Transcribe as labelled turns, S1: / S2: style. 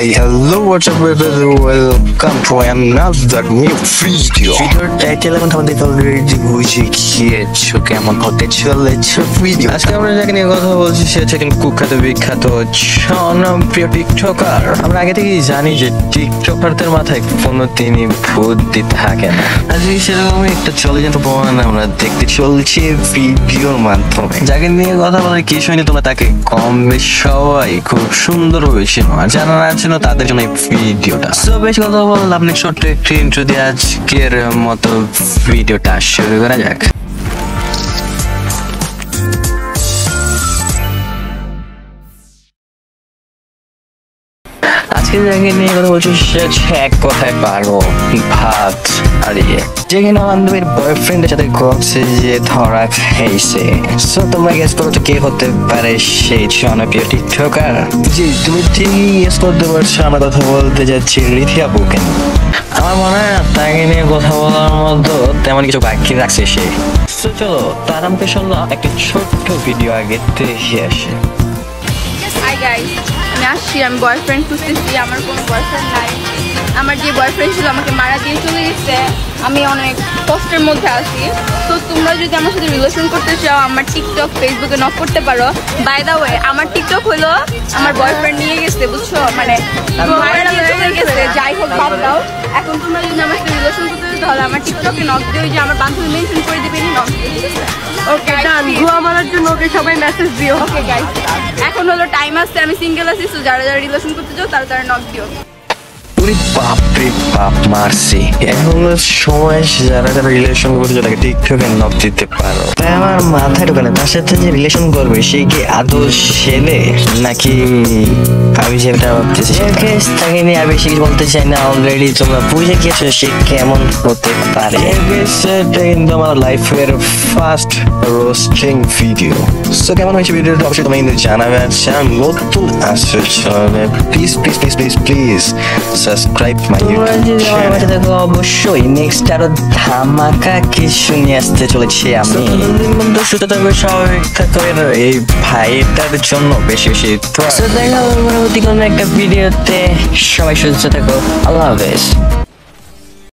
S1: Hello, what's up everybody? Welcome to another new video. ভিডিওর title এখন তোমাদের already বুঝে গিয়েছো কেমন হতে চলেছে ভিডিও। আজকে আমরা যাকে নিয়ে কথা বলছি সে হচ্ছে কিন্তু কুখ্যাত বিখ্যাত জনপ্রিয় টিকটকার। আমরা আগে থেকেই জানি যে টিকটকারদের মাথায় কোনোদিনই বুদ্ধি থাকে না। আজকে সেরকমই একটা চলন্ত প্রমাণ আমরা দেখতে চলছি ভিডিওর মাধ্যমে। যাকে নিয়ে কথা বলার কি শুনি তোমরা তাকে কম বেশি সবাই খুব সুন্দরভাবে চেনো, আর জানা না চেনো তাদের জন্য এই ভিডিওটা। সো বেশি কথা বললাম, আপনি ছোট্ট একটি ইন্ট্রো দিয়ে আজকের মতো ভিডিওটা শুরু করা যাক। আজকে যাকে নিয়ে কথা বলছি সে হচ্ছে এক কথায় পারো ভাত হারিয়ে, যেখানে বান্ধবীর বয়ফ্রেন্ডের সাথে গপসে যে ধরা খাইছে। সো তোমরা গেস করো তো কে হতে পারে সেই জনপ্রিয় টিকটকার? জি, তুমি ঠিকই গেস করতে পারছো, আমরা কথা বলতে যাচ্ছি রিথি আপু। কেন আমার মনে হয় না তাকে নিয়ে কথা বলার মতো তেমন কিছু বাকি রাখছে সে। সো চলো তার আমাকে শুনলো একটা ছোট্ট ভিডিও আগে দেখে আসে।
S2: হাই গাইস, আমি আসছি, আমি বয়ফ্রেন্ড খুঁজতেছি। আমার কোনো বয়ফ্রেন্ড নাই। আমার যে বয়ফ্রেন্ড ছিল আমাকে মারা দিয়ে চলে গেছে। আমি অনেক কষ্টের মধ্যে আছি। তো তোমরা যদি আমার সাথে রিলেশন করতে চাও আমার টিকটক ফেসবুকে নক করতে পারো। বাই দা ওয়ে, আমার টিকটক হলো আমার বয়ফ্রেন্ড নিয়ে গেছে, বুঝছো? মানে মারা দিয়ে চলে গেছে। যাই হোক, বাদ দাও। এখন তোমরা যদি আমার সাথে রিলেশন করতে চাও তাহলে আমার টিকটকে নক দিও, যে আমার বান্ধবী মেনশন করে দেবে, নক দিও, ঠিক আছে? ওকে ডান। গুয়া মারার জন্য ওকে সবাই মেসেজ দিও। ওকে গাইস, এখন হলো টাইম আসছে, আমি সিঙ্গেল আছি। সো যারা যারা রিলেশন করতে চাও তারা তারা নক দিও।
S1: ওরে বাপরে বাপ, মারছি। এখন সময় যারা যারা রিলেশন করছে তাকে টিকটকে নক দিতে পারো। তাই আমার মাথায় ঢোকানে তার সাথে যে রিলেশন করবে সে কি আদৌ ছেলে নাকি আমি যেটা ভাবতেছি তাকে নিয়ে আর বেশি কিছু বলতে চাই না। অলরেডি তোমরা বুঝে গিয়েছো সে কেমন হতে পারে। সেটা কিন্তু আমার লাইফের ফার্স্ট রোস্টিং ভিডিও। সো কেমন হয়েছে ভিডিওটা অবশ্যই তোমরা কিন্তু জানাবে। আর নতুন আসছে please please please please please subscribe my YouTube channel. দেখো অবশ্যই নেক্সট আরো ধামাকা কিছু নিয়ে আসতে চলেছি আমি। সুস্থ থাকবে, স্বাভাবিক থাকবে, এই ভাইটার জন্য বেশি বেশি দেখা পরবর্তী কোনো একটা ভিডিওতে। সবাই সুস্থ থাকো, আল্লাহ হাফেজ।